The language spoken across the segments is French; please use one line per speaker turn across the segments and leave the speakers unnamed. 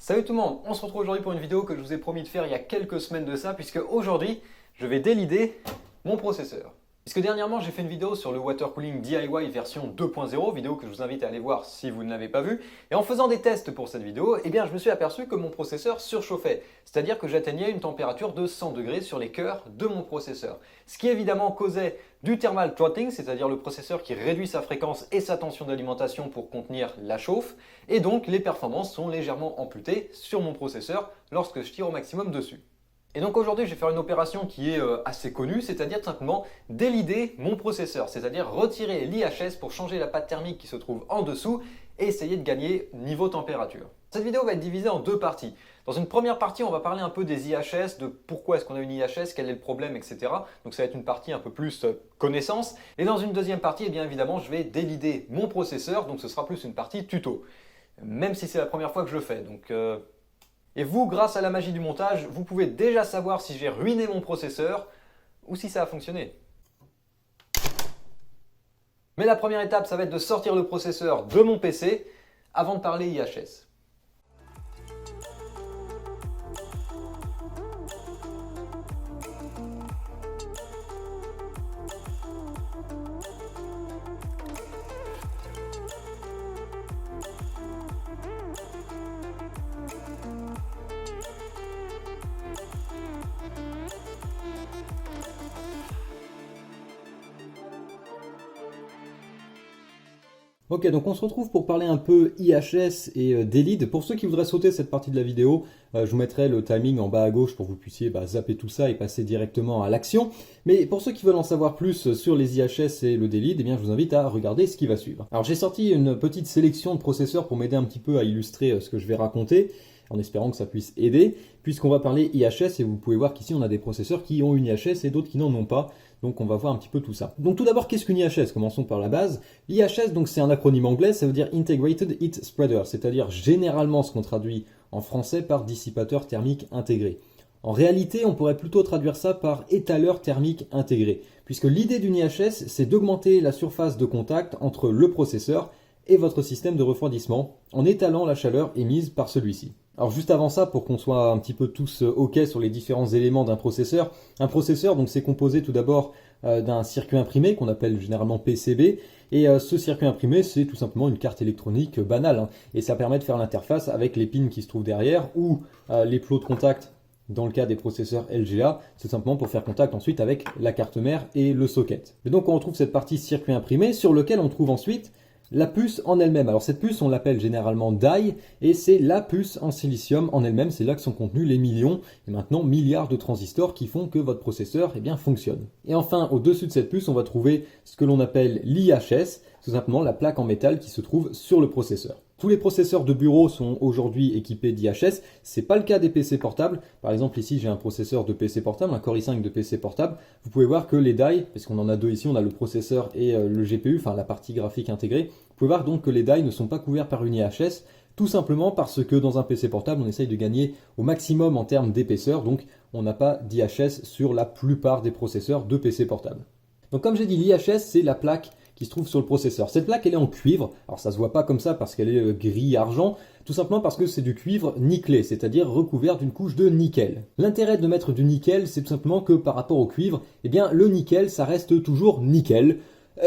Salut tout le monde, on se retrouve aujourd'hui pour une vidéo que je vous ai promis de faire il y a quelques semaines de ça, puisque aujourd'hui je vais délider mon processeur. Puisque dernièrement j'ai fait une vidéo sur le water cooling DIY version 2.0, vidéo que je vous invite à aller voir si vous ne l'avez pas vue. Et en faisant des tests pour cette vidéo, je me suis aperçu que mon processeur surchauffait. C'est-à-dire que j'atteignais une température de 100 degrés sur les cœurs de mon processeur. Ce qui évidemment causait du thermal throttling, c'est-à-dire le processeur qui réduit sa fréquence et sa tension d'alimentation pour contenir la chauffe. Et donc les performances sont légèrement amputées sur mon processeur lorsque je tire au maximum dessus. Et donc aujourd'hui, je vais faire une opération qui est assez connue, c'est-à-dire tout simplement délider mon processeur, c'est-à-dire retirer l'IHS pour changer la pâte thermique qui se trouve en dessous et essayer de gagner niveau température. Cette vidéo va être divisée en deux parties. Dans une première partie, on va parler un peu des IHS, de pourquoi est-ce qu'on a une IHS, quel est le problème, etc. Donc ça va être une partie un peu plus connaissance. Et dans une deuxième partie, bien évidemment, je vais délider mon processeur, donc ce sera plus une partie tuto. Même si c'est la première fois que je le fais, donc... Et vous, grâce à la magie du montage, vous pouvez déjà savoir si j'ai ruiné mon processeur ou si ça a fonctionné. Mais la première étape, ça va être de sortir le processeur de mon PC avant de parler IHS.
Ok, donc on se retrouve pour parler un peu IHS et DLID. Pour ceux qui voudraient sauter cette partie de la vidéo, je vous mettrai le timing en bas à gauche pour que vous puissiez zapper tout ça et passer directement à l'action. Mais pour ceux qui veulent en savoir plus sur les IHS et le DLID, je vous invite à regarder ce qui va suivre. Alors j'ai sorti une petite sélection de processeurs pour m'aider un petit peu à illustrer ce que je vais raconter, en espérant que ça puisse aider, puisqu'on va parler IHS et vous pouvez voir qu'ici on a des processeurs qui ont une IHS et d'autres qui n'en ont pas. Donc on va voir un petit peu tout ça. Donc tout d'abord, qu'est-ce qu'une IHS? Commençons par la base. L'IHS, donc c'est un acronyme anglais, ça veut dire Integrated Heat Spreader, c'est-à-dire généralement ce qu'on traduit en français par dissipateur thermique intégré. En réalité, on pourrait plutôt traduire ça par étaleur thermique intégré, puisque l'idée d'une IHS, c'est d'augmenter la surface de contact entre le processeur et votre système de refroidissement en étalant la chaleur émise par celui-ci. Alors juste avant ça, pour qu'on soit un petit peu tous OK sur les différents éléments d'un processeur, un processeur donc c'est composé tout d'abord d'un circuit imprimé qu'on appelle généralement PCB, et ce circuit imprimé c'est tout simplement une carte électronique banale, et ça permet de faire l'interface avec les pins qui se trouvent derrière ou les plots de contact. Dans le cas des processeurs LGA, c'est simplement pour faire contact ensuite avec la carte mère et le socket. Et donc on retrouve cette partie circuit imprimé sur lequel on trouve ensuite la puce en elle-même. Alors cette puce, on l'appelle généralement die, et c'est la puce en silicium en elle-même. C'est là que sont contenus les millions, et maintenant milliards de transistors qui font que votre processeur fonctionne. Et enfin, au-dessus de cette puce, on va trouver ce que l'on appelle l'IHS, tout simplement la plaque en métal qui se trouve sur le processeur. Tous les processeurs de bureau sont aujourd'hui équipés d'IHS, c'est pas le cas des PC portables. Par exemple ici j'ai un processeur de PC portable, un Core i5 de PC portable. Vous pouvez voir que les die, parce qu'on en a deux ici, on a le processeur et le GPU, enfin la partie graphique intégrée. Vous pouvez voir donc que les die ne sont pas couverts par une IHS, tout simplement parce que dans un PC portable on essaye de gagner au maximum en termes d'épaisseur, donc on n'a pas d'IHS sur la plupart des processeurs de PC portable. Donc comme j'ai dit, l'IHS c'est la plaque qui se trouve sur le processeur. Cette plaque elle est en cuivre, alors ça se voit pas comme ça parce qu'elle est gris-argent, tout simplement parce que c'est du cuivre nickelé, c'est-à-dire recouvert d'une couche de nickel. L'intérêt de mettre du nickel, c'est tout simplement que par rapport au cuivre, le nickel ça reste toujours nickel,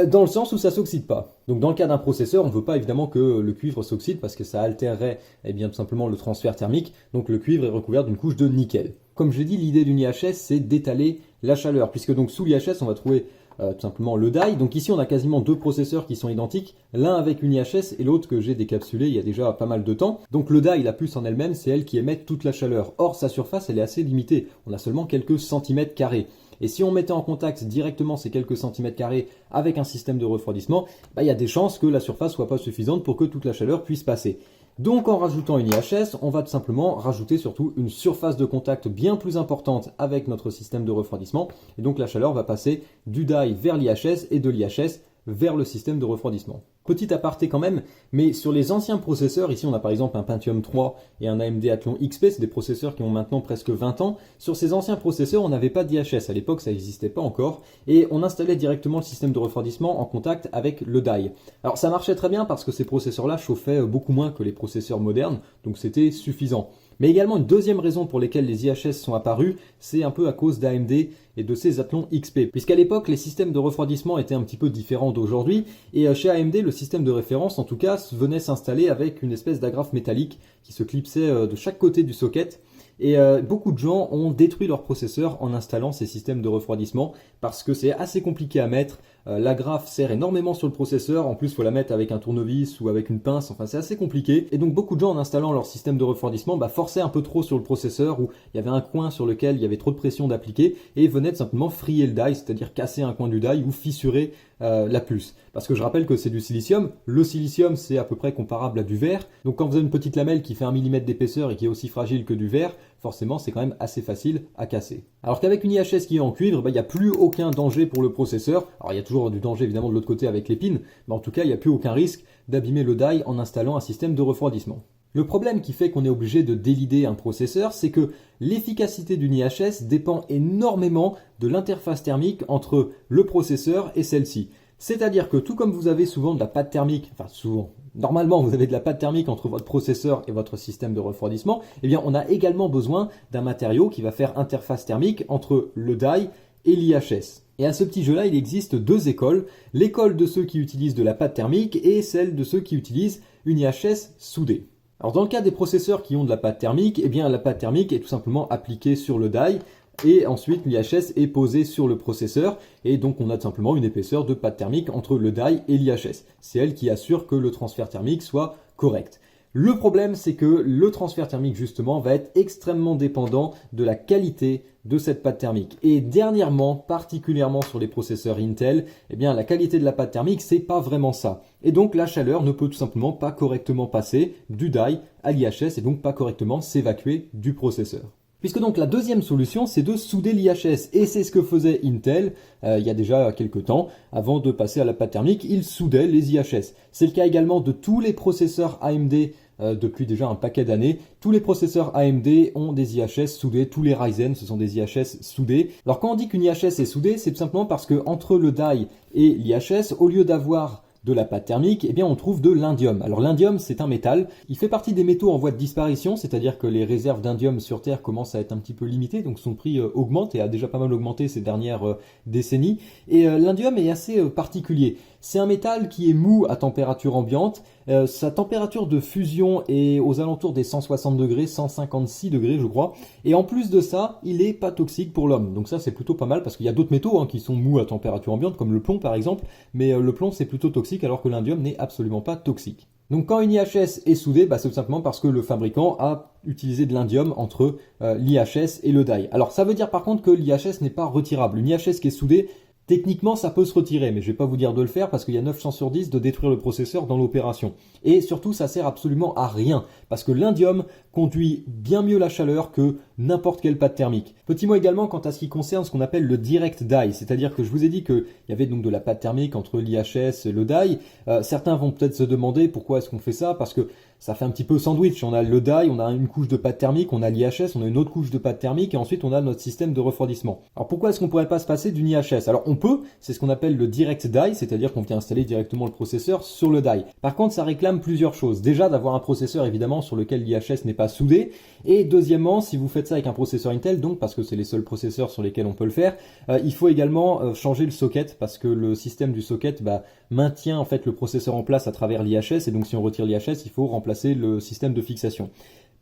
dans le sens où ça s'oxyde pas. Donc dans le cas d'un processeur, on ne veut pas évidemment que le cuivre s'oxyde parce que ça altérerait tout simplement le transfert thermique, donc le cuivre est recouvert d'une couche de nickel. Comme je l'ai dit, l'idée d'une IHS c'est d'étaler la chaleur, puisque donc sous l'IHS on va trouver tout simplement le die. Donc ici on a quasiment deux processeurs qui sont identiques, l'un avec une IHS et l'autre que j'ai décapsulé il y a déjà pas mal de temps. Donc le die, la puce en elle-même, c'est elle qui émet toute la chaleur. Or sa surface elle est assez limitée, on a seulement quelques centimètres carrés. Et si on mettait en contact directement ces quelques centimètres carrés avec un système de refroidissement, il y a des chances que la surface soit pas suffisante pour que toute la chaleur puisse passer. Donc en rajoutant une IHS, on va tout simplement rajouter surtout une surface de contact bien plus importante avec notre système de refroidissement. Et donc la chaleur va passer du die vers l'IHS et de l'IHS vers le système de refroidissement. Petit aparté quand même, mais sur les anciens processeurs, ici on a par exemple un Pentium 3 et un AMD Athlon XP, c'est des processeurs qui ont maintenant presque 20 ans. Sur ces anciens processeurs, on n'avait pas d'IHS, à l'époque ça n'existait pas encore, et on installait directement le système de refroidissement en contact avec le die. Alors ça marchait très bien parce que ces processeurs-là chauffaient beaucoup moins que les processeurs modernes, donc c'était suffisant. Mais également une deuxième raison pour laquelle les IHS sont apparus, c'est un peu à cause d'AMD et de ces Athlon XP. Puisqu'à l'époque, les systèmes de refroidissement étaient un petit peu différents d'aujourd'hui, et chez AMD, le système de référence, en tout cas, venait s'installer avec une espèce d'agrafe métallique qui se clipsait de chaque côté du socket. Et beaucoup de gens ont détruit leur processeur en installant ces systèmes de refroidissement parce que c'est assez compliqué à mettre. L'agrafe serre énormément sur le processeur, en plus il faut la mettre avec un tournevis ou avec une pince, enfin c'est assez compliqué. Et donc beaucoup de gens en installant leur système de refroidissement forçaient un peu trop sur le processeur où il y avait un coin sur lequel il y avait trop de pression d'appliquer et venaient de simplement fryer le die, c'est-à-dire casser un coin du die ou fissurer la puce. Parce que je rappelle que c'est du silicium. Le silicium c'est à peu près comparable à du verre. Donc quand vous avez une petite lamelle qui fait 1 mm d'épaisseur et qui est aussi fragile que du verre, forcément c'est quand même assez facile à casser. Alors qu'avec une IHS qui est en cuivre, il n'y a plus aucun danger pour le processeur. Alors il y a toujours du danger évidemment de l'autre côté avec les pins, mais en tout cas il n'y a plus aucun risque d'abîmer le die en installant un système de refroidissement. Le problème qui fait qu'on est obligé de délider un processeur, c'est que l'efficacité d'une IHS dépend énormément de l'interface thermique entre le processeur et celle-ci. C'est-à-dire que tout comme vous avez souvent de la pâte thermique, enfin souvent, normalement vous avez de la pâte thermique entre votre processeur et votre système de refroidissement, eh bien on a également besoin d'un matériau qui va faire interface thermique entre le die et l'IHS. Et à ce petit jeu-là, il existe deux écoles, l'école de ceux qui utilisent de la pâte thermique et celle de ceux qui utilisent une IHS soudée. Alors dans le cas des processeurs qui ont de la pâte thermique, eh bien la pâte thermique est tout simplement appliquée sur le die et ensuite l'IHS est posée sur le processeur et donc on a tout simplement une épaisseur de pâte thermique entre le die et l'IHS. C'est elle qui assure que le transfert thermique soit correct. Le problème, c'est que le transfert thermique, justement, va être extrêmement dépendant de la qualité de cette pâte thermique. Et dernièrement, particulièrement sur les processeurs Intel, eh bien, la qualité de la pâte thermique, c'est pas vraiment ça. Et donc, la chaleur ne peut tout simplement pas correctement passer du die à l'IHS et donc pas correctement s'évacuer du processeur. Puisque donc la deuxième solution, c'est de souder l'IHS. Et c'est ce que faisait Intel il y a déjà quelques temps. Avant de passer à la pâte thermique, ils soudaient les IHS. C'est le cas également de tous les processeurs AMD depuis déjà un paquet d'années. Tous les processeurs AMD ont des IHS soudés. Tous les Ryzen, ce sont des IHS soudés. Alors quand on dit qu'une IHS est soudée, c'est tout simplement parce que entre le die et l'IHS, au lieu d'avoir de la pâte thermique, eh bien on trouve de l'indium. Alors l'indium, c'est un métal. Il fait partie des métaux en voie de disparition, c'est-à-dire que les réserves d'indium sur Terre commencent à être un petit peu limitées, donc son prix augmente et a déjà pas mal augmenté ces dernières décennies. Et l'indium est assez particulier. C'est un métal qui est mou à température ambiante. Sa température de fusion est aux alentours des 160 degrés, 156 degrés je crois. Et en plus de ça, il est pas toxique pour l'homme. Donc ça c'est plutôt pas mal parce qu'il y a d'autres métaux qui sont mous à température ambiante, comme le plomb par exemple. Mais le plomb c'est plutôt toxique alors que l'indium n'est absolument pas toxique. Donc quand une IHS est soudée, c'est tout simplement parce que le fabricant a utilisé de l'indium entre l'IHS et le die. Alors ça veut dire par contre que l'IHS n'est pas retirable. Une IHS qui est soudée, techniquement, ça peut se retirer, mais je vais pas vous dire de le faire parce qu'il y a 9 chances sur 10 de détruire le processeur dans l'opération. Et surtout, ça sert absolument à rien parce que l'indium conduit bien mieux la chaleur que n'importe quelle pâte thermique. Petit mot également quant à ce qui concerne ce qu'on appelle le direct die, c'est-à-dire que je vous ai dit qu'il y avait donc de la pâte thermique entre l'IHS et le die. Certains vont peut-être se demander pourquoi est-ce qu'on fait ça, parce que ça fait un petit peu sandwich. On a le die, on a une couche de pâte thermique, on a l'IHS, on a une autre couche de pâte thermique et ensuite on a notre système de refroidissement. Alors pourquoi est-ce qu'on pourrait pas se passer d'une IHS? Alors on peut, c'est ce qu'on appelle le direct die, c'est-à-dire qu'on vient installer directement le processeur sur le die. Par contre, ça réclame plusieurs choses. Déjà d'avoir un processeur évidemment sur lequel l'IHS n'est pas soudé, et deuxièmement, si vous faites ça avec un processeur Intel, donc parce que c'est les seuls processeurs sur lesquels on peut le faire, il faut également changer le socket parce que le système du socket maintient en fait le processeur en place à travers l'IHS, et donc si on retire l'IHS, il faut remplacer le système de fixation.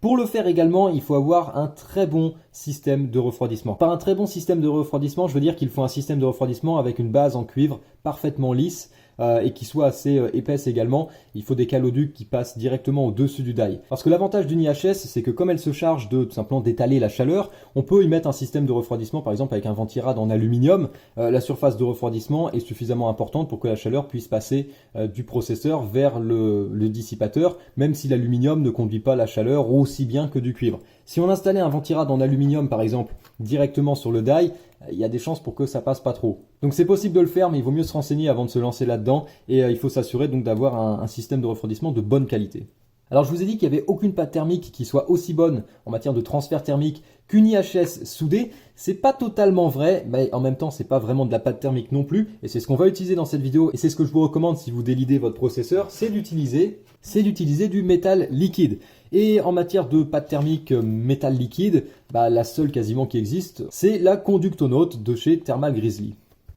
Pour le faire également, il faut avoir un très bon système de refroidissement. Par un très bon système de refroidissement, je veux dire qu'il faut un système de refroidissement avec une base en cuivre parfaitement lisse et qui soit assez épaisse également. Il faut des caloducs qui passent directement au-dessus du die. Parce que l'avantage d'une IHS, c'est que comme elle se charge de tout simplement d'étaler la chaleur, on peut y mettre un système de refroidissement, par exemple avec un ventirad en aluminium. La surface de refroidissement est suffisamment importante pour que la chaleur puisse passer du processeur vers le dissipateur, même si l'aluminium ne conduit pas la chaleur aussi bien que du cuivre. Si on installait un ventirad en aluminium par exemple directement sur le die, il y a des chances pour que ça passe pas trop. Donc c'est possible de le faire, mais il vaut mieux se renseigner avant de se lancer là-dedans et il faut s'assurer donc d'avoir un système de refroidissement de bonne qualité. Alors je vous ai dit qu'il n'y avait aucune pâte thermique qui soit aussi bonne en matière de transfert thermique qu'une IHS soudée. C'est pas totalement vrai, mais en même temps c'est pas vraiment de la pâte thermique non plus. Et c'est ce qu'on va utiliser dans cette vidéo et c'est ce que je vous recommande si vous délidez votre processeur, c'est d'utiliser du métal liquide. Et en matière de pâte thermique métal liquide, la seule quasiment qui existe, c'est la Conductonaut de chez Thermal Grizzly.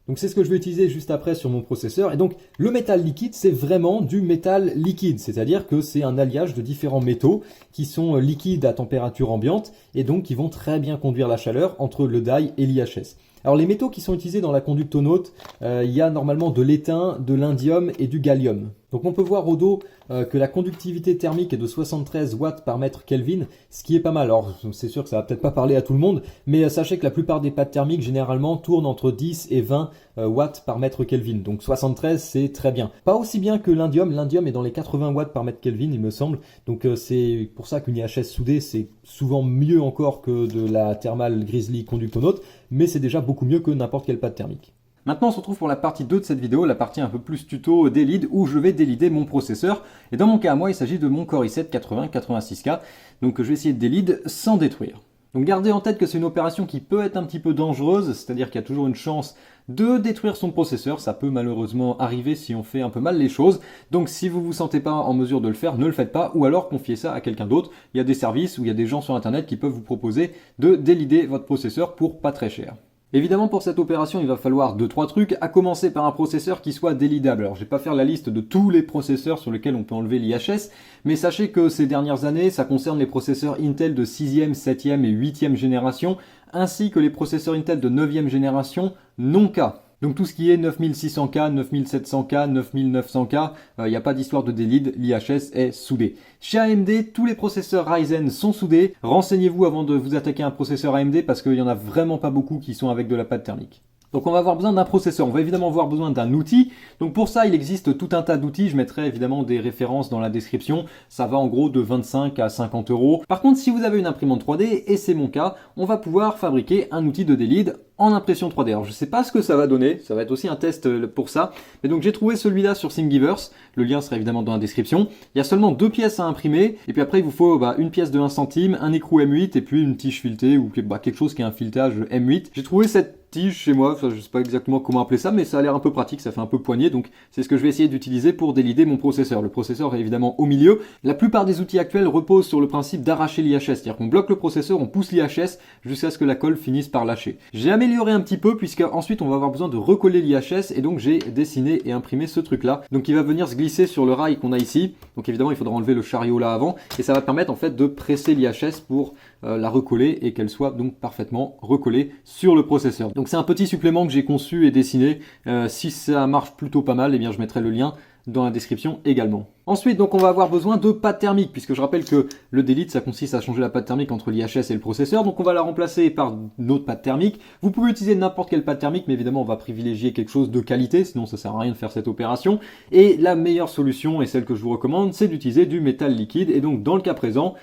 Donc c'est ce que je vais utiliser juste après sur mon processeur. Et donc le métal liquide, c'est vraiment du métal liquide, c'est-à-dire que c'est un alliage de différents métaux qui sont liquides à température ambiante et donc qui vont très bien conduire la chaleur entre le die et l'IHS. Alors les métaux qui sont utilisés dans la Conductonaut, il y a normalement de l'étain, de l'indium et du gallium. Donc on peut voir au dos que la conductivité thermique est de 73 watts par mètre Kelvin, ce qui est pas mal. Alors c'est sûr que ça va peut-être pas parler à tout le monde, mais sachez que la plupart des pâtes thermiques généralement tournent entre 10 et 20 watts par mètre Kelvin. Donc 73 c'est très bien. Pas aussi bien que l'indium, l'indium est dans les 80 watts par mètre Kelvin il me semble. Donc c'est pour ça qu'une IHS soudée c'est souvent mieux encore que de la Thermal Grizzly Conductonaut, mais c'est déjà beaucoup mieux que n'importe quelle pâte thermique.
Maintenant, on se retrouve pour la partie 2 de cette vidéo, la partie un peu plus tuto délide, où je vais délider mon processeur. Et dans mon cas à moi, il s'agit de mon Core i7 8086K, donc je vais essayer de délide sans détruire. Donc gardez en tête que c'est une opération qui peut être un petit peu dangereuse, c'est-à-dire qu'il y a toujours une chance de détruire son processeur, ça peut malheureusement arriver si on fait un peu mal les choses. Donc si vous ne vous sentez pas en mesure de le faire, ne le faites pas, ou alors confiez ça à quelqu'un d'autre. Il y a des services ou il y a des gens sur internet qui peuvent vous proposer de délider votre processeur pour pas très cher. Évidemment, pour cette opération, il va falloir 2-3 trucs, à commencer par un processeur qui soit délidable. Alors, je vais pas faire la liste de tous les processeurs sur lesquels on peut enlever l'IHS, mais sachez que ces dernières années, ça concerne les processeurs Intel de 6e, 7e et 8e génération, ainsi que les processeurs Intel de 9e génération non K. Donc tout ce qui est 9600K, 9700K, 9900K, il n'y a pas d'histoire de délide, l'IHS est soudé. Chez AMD, tous les processeurs Ryzen sont soudés. Renseignez-vous avant de vous attaquer à un processeur AMD parce qu'il n'y en a vraiment pas beaucoup qui sont avec de la pâte thermique. Donc on va avoir besoin d'un processeur, on va évidemment avoir besoin d'un outil. Donc pour ça, il existe tout un tas d'outils, je mettrai évidemment des références dans la description. Ça va en gros de 25 à 50 euros. Par contre, si vous avez une imprimante 3D, et c'est mon cas, on va pouvoir fabriquer un outil de délide en impression 3D. Alors je ne sais pas ce que ça va donner, ça va être aussi un test pour ça. Mais donc j'ai trouvé celui-là sur Thingiverse, le lien sera évidemment dans la description. Il y a seulement 2 pièces à imprimer, et puis après il vous faut une pièce de 1 centime, un écrou M8 et puis une tige filetée ou quelque chose qui est un filetage M8. J'ai trouvé cette tige chez moi, enfin, je ne sais pas exactement comment appeler ça, mais ça a l'air un peu pratique, ça fait un peu poignée, donc c'est ce que je vais essayer d'utiliser pour délider mon processeur. Le processeur est évidemment au milieu. La plupart des outils actuels reposent sur le principe d'arracher l'IHS, c'est-à-dire qu'on bloque le processeur, on pousse l'IHS jusqu'à ce que la colle finisse par lâcher. J'ai amélioré un petit peu puisque ensuite on va avoir besoin de recoller l'IHS et donc j'ai dessiné et imprimé ce truc-là. Donc il va venir se glisser sur le rail qu'on a ici. Donc évidemment il faudra enlever le chariot là avant et ça va permettre en fait de presser l'IHS pour la recoller et qu'elle soit donc parfaitement recollée sur le processeur. Donc c'est un petit supplément que j'ai conçu et dessiné. Si ça marche plutôt pas mal, eh bien je mettrai le lien dans la description également. Ensuite, donc on va avoir besoin de pâte thermique, puisque je rappelle que le délite, ça consiste à changer la pâte thermique entre l'IHS et le processeur, donc on va la remplacer par une autre pâte thermique. Vous pouvez utiliser n'importe quelle pâte thermique, mais évidemment on va privilégier quelque chose de qualité, sinon ça sert à rien de faire cette opération. Et la meilleure solution, et celle que je vous recommande, c'est d'utiliser du métal liquide, et donc dans le cas présent,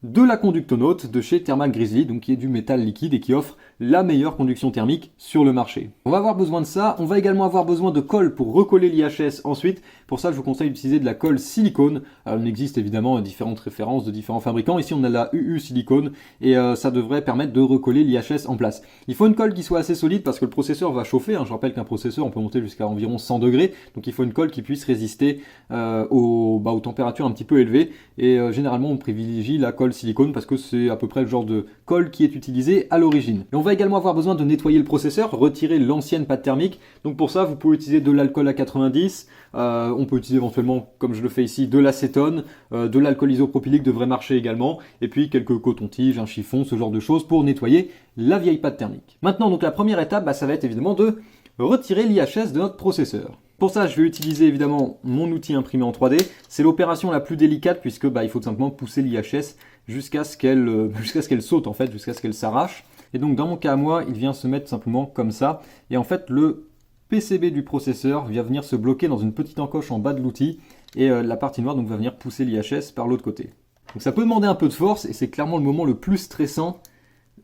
de la Conductonaut de chez Thermal Grizzly, donc qui est du métal liquide et qui offre la meilleure conduction thermique sur le marché. On va avoir besoin de ça, on va également avoir besoin de colle pour recoller l'IHS ensuite. Pour ça, je vous conseille d'utiliser de la colle silicone. Alors, il existe évidemment différentes références de différents fabricants. Ici, on a la UU silicone et ça devrait permettre de recoller l'IHS en place. Il faut une colle qui soit assez solide parce que le processeur va chauffer. Je rappelle qu'un processeur, on peut monter jusqu'à environ 100 degrés. Donc, il faut une colle qui puisse résister aux températures un petit peu élevées. Et généralement, on privilégie la colle silicone parce que c'est à peu près le genre de colle qui est utilisée à l'origine. Et on va également avoir besoin de nettoyer le processeur, retirer l'ancienne pâte thermique. Donc pour ça, vous pouvez utiliser de l'alcool à 90. On peut utiliser éventuellement, comme je le fais ici, de l'acétone, de l'alcool isopropylique devrait marcher également. Et puis quelques cotons-tiges, un chiffon, ce genre de choses pour nettoyer la vieille pâte thermique. Maintenant, donc la première étape, ça va être évidemment de retirer l'IHS de notre processeur. Pour ça, je vais utiliser évidemment mon outil imprimé en 3D. C'est l'opération la plus délicate puisque il faut tout simplement pousser l'IHS jusqu'à ce qu'elle saute en fait, jusqu'à ce qu'elle s'arrache. Et donc dans mon cas à moi, il vient se mettre simplement comme ça. Et en fait, le PCB du processeur vient venir se bloquer dans une petite encoche en bas de l'outil. Et la partie noire donc va venir pousser l'IHS par l'autre côté.
Donc ça peut demander un peu de force et c'est clairement le moment le plus stressant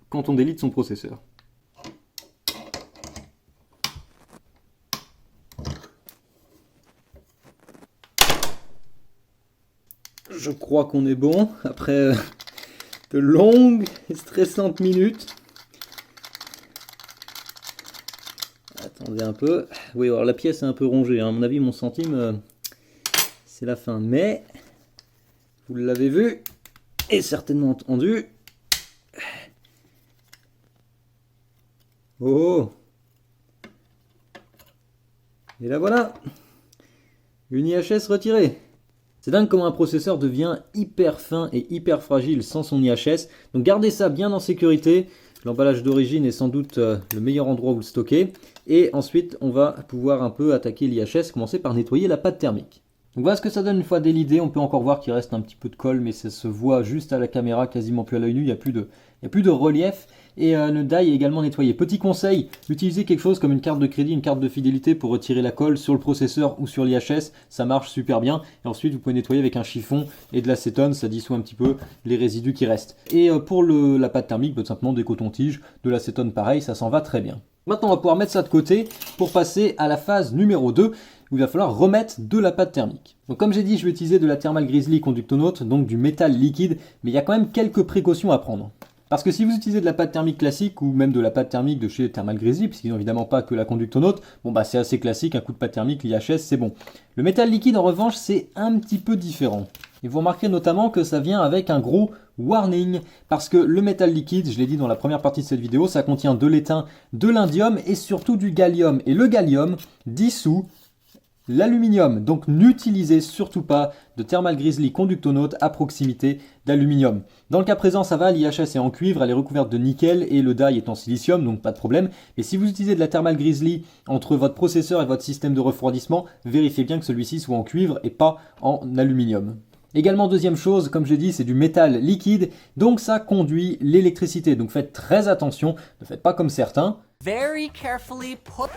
quand on délite son processeur. Je crois qu'on est bon après de longues et stressantes minutes. Attendez un peu. Oui, alors la pièce est un peu rongée. À mon avis, mon centime, c'est la fin. Mais, vous l'avez vu et certainement entendu. Oh! Et là voilà! Une IHS retirée. C'est dingue comment un processeur devient hyper fin et hyper fragile sans son IHS. Donc gardez ça bien en sécurité. L'emballage d'origine est sans doute le meilleur endroit où le stocker. Et ensuite, on va pouvoir un peu attaquer l'IHS, commencer par nettoyer la pâte thermique. Donc voilà ce que ça donne une fois délidé. On peut encore voir qu'il reste un petit peu de colle, mais ça se voit juste à la caméra, quasiment plus à l'œil nu. Il n'y a plus de relief. Et le die est également nettoyé. Petit conseil, utilisez quelque chose comme une carte de crédit, une carte de fidélité pour retirer la colle sur le processeur ou sur l'IHS. Ça marche super bien. Et ensuite, vous pouvez nettoyer avec un chiffon et de l'acétone. Ça dissout un petit peu les résidus qui restent. Et pour la pâte thermique, tout simplement des cotons-tiges, de l'acétone pareil, ça s'en va très bien. Maintenant, on va pouvoir mettre ça de côté pour passer à la phase numéro 2. Où il va falloir remettre de la pâte thermique. Donc comme j'ai dit, je vais utiliser de la Thermal Grizzly Conductonaut, donc du métal liquide, mais il y a quand même quelques précautions à prendre. Parce que si vous utilisez de la pâte thermique classique ou même de la pâte thermique de chez Thermal Grizzly, puisqu'ils n'ont évidemment pas que la Conductonaut, bon bah c'est assez classique, un coup de pâte thermique, l'IHS, c'est bon. Le métal liquide en revanche, c'est un petit peu différent. Et vous remarquerez notamment que ça vient avec un gros warning, parce que le métal liquide, je l'ai dit dans la première partie de cette vidéo, ça contient de l'étain, de l'indium et surtout du gallium. Et le gallium dissout l'aluminium, donc n'utilisez surtout pas de Thermal Grizzly Conductonaut à proximité d'aluminium. Dans le cas présent, ça va, l'IHS est en cuivre, elle est recouverte de nickel et le die est en silicium, donc pas de problème. Mais si vous utilisez de la Thermal Grizzly entre votre processeur et votre système de refroidissement, vérifiez bien que celui-ci soit en cuivre et pas en aluminium. Également, deuxième chose, comme je dis, c'est du métal liquide, donc ça conduit l'électricité. Donc faites très attention, ne faites pas comme certains.
Very carefully put.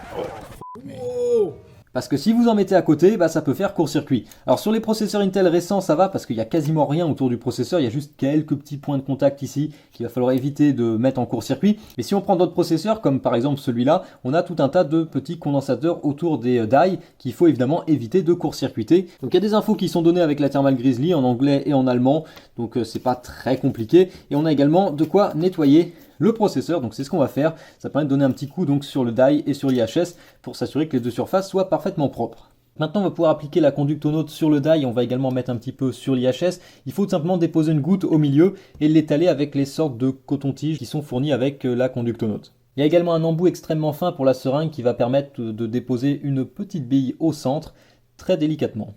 Parce que si vous en mettez à côté, bah, ça peut faire court-circuit. Alors sur les processeurs Intel récents, ça va parce qu'il n'y a quasiment rien autour du processeur. Il y a juste quelques petits points de contact ici qu'il va falloir éviter de mettre en court-circuit. Mais si on prend d'autres processeurs, comme par exemple celui-là, on a tout un tas de petits condensateurs autour des die qu'il faut évidemment éviter de court-circuiter. Donc il y a des infos qui sont données avec la Thermal Grizzly en anglais et en allemand. Donc c'est pas très compliqué. Et on a également de quoi nettoyer le processeur, donc c'est ce qu'on va faire. Ça permet de donner un petit coup donc sur le die et sur l'IHS pour s'assurer que les deux surfaces soient parfaitement propres. Maintenant, on va pouvoir appliquer la Conductonaut sur le die. On va également mettre un petit peu sur l'IHS. Il faut tout simplement déposer une goutte au milieu et l'étaler avec les sortes de coton-tiges qui sont fournis avec la Conductonaut. Il y a également un embout extrêmement fin pour la seringue qui va permettre de déposer une petite bille au centre, très délicatement.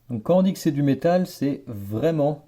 Donc quand on dit que c'est du métal, c'est vraiment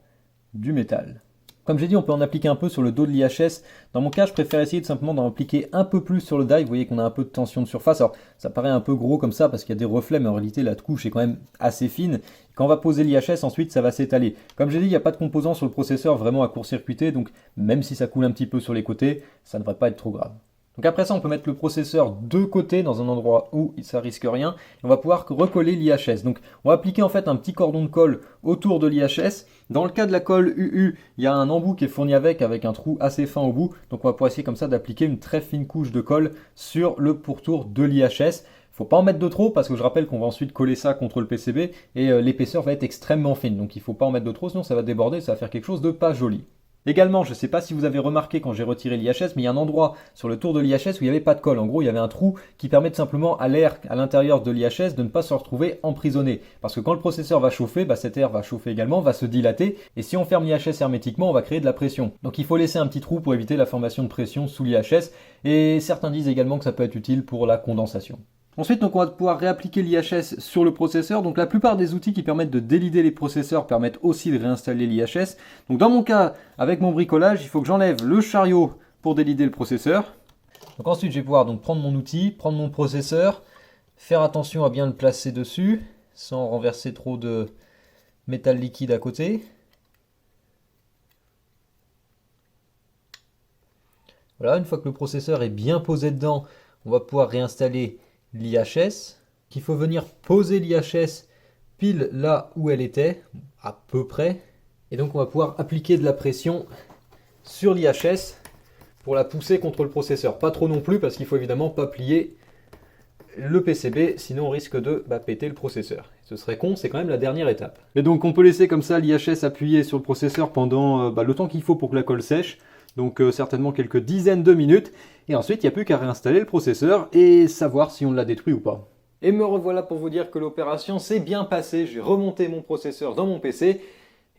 du métal. Comme j'ai dit, on peut en appliquer un peu sur le dos de l'IHS. Dans mon cas, je préfère essayer de simplement d'en appliquer un peu plus sur le die. Vous voyez qu'on a un peu de tension de surface. Alors, ça paraît un peu gros comme ça parce qu'il y a des reflets, mais en réalité, la couche est quand même assez fine. Quand on va poser l'IHS, ensuite, ça va s'étaler. Comme j'ai dit, il n'y a pas de composants sur le processeur vraiment à court-circuiter. Donc, même si ça coule un petit peu sur les côtés, ça ne devrait pas être trop grave. Donc après ça, on peut mettre le processeur de côté dans un endroit où ça risque rien. Et on va pouvoir recoller l'IHS. Donc on va appliquer en fait un petit cordon de colle autour de l'IHS. Dans le cas de la colle UU, il y a un embout qui est fourni avec un trou assez fin au bout. Donc on va pouvoir essayer comme ça d'appliquer une très fine couche de colle sur le pourtour de l'IHS. Faut pas en mettre de trop parce que je rappelle qu'on va ensuite coller ça contre le PCB et l'épaisseur va être extrêmement fine. Donc il faut pas en mettre de trop, sinon ça va déborder, ça va faire quelque chose de pas joli. Également, je ne sais pas si vous avez remarqué quand j'ai retiré l'IHS, mais il y a un endroit sur le tour de l'IHS où il n'y avait pas de colle. En gros, il y avait un trou qui permet tout simplement à l'air à l'intérieur de l'IHS de ne pas se retrouver emprisonné. Parce que quand le processeur va chauffer, cet air va chauffer également, va se dilater. Et si on ferme l'IHS hermétiquement, on va créer de la pression. Donc il faut laisser un petit trou pour éviter la formation de pression sous l'IHS. Et certains disent également que ça peut être utile pour la condensation. Ensuite, donc, on va pouvoir réappliquer l'IHS sur le processeur. Donc la plupart des outils qui permettent de délider les processeurs permettent aussi de réinstaller l'IHS. Donc dans mon cas, avec mon bricolage, il faut que j'enlève le chariot pour délider le processeur. Donc ensuite, je vais pouvoir donc prendre mon outil, prendre mon processeur, faire attention à bien le placer dessus, sans renverser trop de métal liquide à côté. Voilà, une fois que le processeur est bien posé dedans, on va pouvoir réinstaller l'IHS. Il faut venir poser l'IHS pile là où elle était, à peu près. Et donc on va pouvoir appliquer de la pression sur l'IHS pour la pousser contre le processeur. Pas trop non plus parce qu'il faut évidemment pas plier le PCB, sinon on risque de péter le processeur. Ce serait con, c'est quand même la dernière étape. Et donc on peut laisser comme ça l'IHS appuyer sur le processeur pendant le temps qu'il faut pour que la colle sèche. Donc certainement quelques dizaines de minutes. Et ensuite il n'y a plus qu'à réinstaller le processeur et savoir si on l'a détruit ou pas.
Et me revoilà pour vous dire que l'opération s'est bien passée. J'ai remonté mon processeur dans mon PC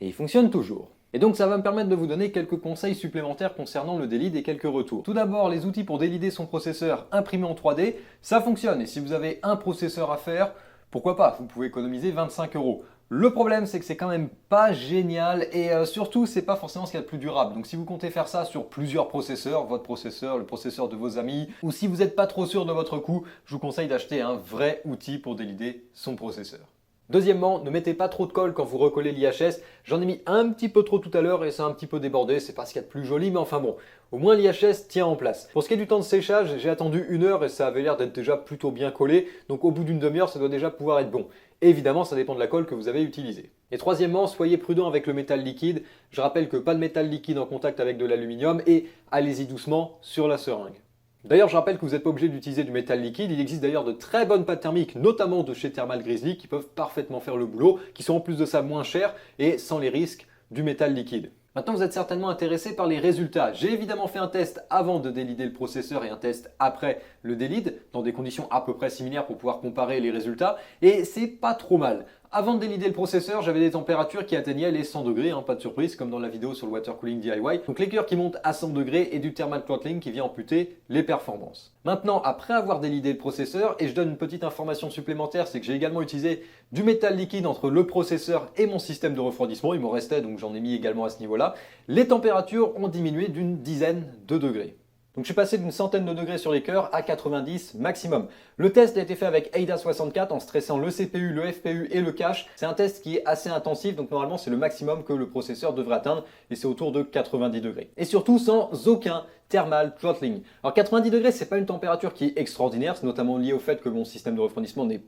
et il fonctionne toujours. Et donc ça va me permettre de vous donner quelques conseils supplémentaires concernant le délide et quelques retours. Tout d'abord, les outils pour délider son processeur imprimé en 3D, ça fonctionne. Et si vous avez un processeur à faire, pourquoi pas, vous pouvez économiser 25 €. Le problème, c'est que c'est quand même pas génial et surtout, c'est pas forcément ce qu'il y a de plus durable. Donc si vous comptez faire ça sur plusieurs processeurs, votre processeur, le processeur de vos amis, ou si vous n'êtes pas trop sûr de votre coût, je vous conseille d'acheter un vrai outil pour délider son processeur. Deuxièmement, ne mettez pas trop de colle quand vous recollez l'IHS. J'en ai mis un petit peu trop tout à l'heure et ça a un petit peu débordé, c'est pas ce qu'il y a de plus joli, mais enfin bon, au moins l'IHS tient en place. Pour ce qui est du temps de séchage, j'ai attendu 1 heure et ça avait l'air d'être déjà plutôt bien collé, donc au bout d'une demi-heure, ça doit déjà pouvoir être bon. Et évidemment, ça dépend de la colle que vous avez utilisée. Et troisièmement, soyez prudent avec le métal liquide. Je rappelle que pas de métal liquide en contact avec de l'aluminium et allez-y doucement sur la seringue. D'ailleurs, je rappelle que vous n'êtes pas obligé d'utiliser du métal liquide. Il existe d'ailleurs de très bonnes pâtes thermiques, notamment de chez Thermal Grizzly, qui peuvent parfaitement faire le boulot, qui sont en plus de ça moins chères et sans les risques du métal liquide. Maintenant, vous êtes certainement intéressé par les résultats. J'ai évidemment fait un test avant de délider le processeur et un test après le délide, dans des conditions à peu près similaires pour pouvoir comparer les résultats, et c'est pas trop mal. Avant de délider le processeur, j'avais des températures qui atteignaient les 100 degrés, pas de surprise, comme dans la vidéo sur le water cooling DIY. Donc les cœurs qui montent à 100 degrés et du thermal throttling qui vient amputer les performances. Maintenant, après avoir délidé le processeur, et je donne une petite information supplémentaire, c'est que j'ai également utilisé du métal liquide entre le processeur et mon système de refroidissement. Il m'en restait, donc j'en ai mis également à ce niveau-là. Les températures ont diminué d'une dizaine de degrés. Donc je suis passé d'une centaine de degrés sur les cœurs à 90 maximum. Le test a été fait avec AIDA64 en stressant le CPU, le FPU et le cache. C'est un test qui est assez intensif, donc normalement c'est le maximum que le processeur devrait atteindre et c'est autour de 90 degrés. Et surtout sans aucun thermal throttling. Alors 90 degrés, c'est pas une température qui est extraordinaire, c'est notamment lié au fait que mon système de refroidissement n'est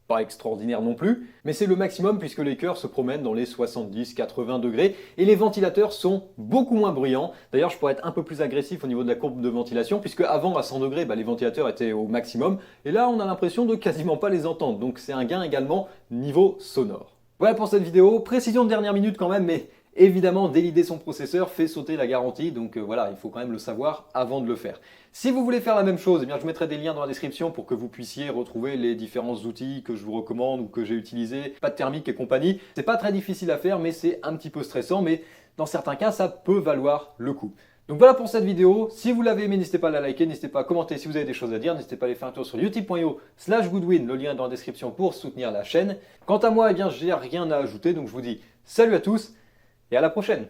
pas extraordinaire non plus, mais c'est le maximum puisque les cœurs se promènent dans les 70-80 degrés et les ventilateurs sont beaucoup moins bruyants. D'ailleurs, je pourrais être un peu plus agressif au niveau de la courbe de ventilation puisque avant à 100 degrés, les ventilateurs étaient au maximum et là, on a l'impression de quasiment pas les entendre. Donc c'est un gain également niveau sonore. Voilà pour cette vidéo, précision de dernière minute quand même, mais évidemment, délider son processeur fait sauter la garantie, donc voilà, il faut quand même le savoir avant de le faire. Si vous voulez faire la même chose, je mettrai des liens dans la description pour que vous puissiez retrouver les différents outils que je vous recommande ou que j'ai utilisés, pâte thermique et compagnie. C'est pas très difficile à faire, mais c'est un petit peu stressant, mais dans certains cas, ça peut valoir le coup. Donc voilà pour cette vidéo. Si vous l'avez aimé, n'hésitez pas à la liker, n'hésitez pas à commenter si vous avez des choses à dire, n'hésitez pas à aller faire un tour sur youtube.io/goodwin, le lien est dans la description pour soutenir la chaîne. Quant à moi, j'ai rien à ajouter, donc je vous dis salut à tous et à la prochaine.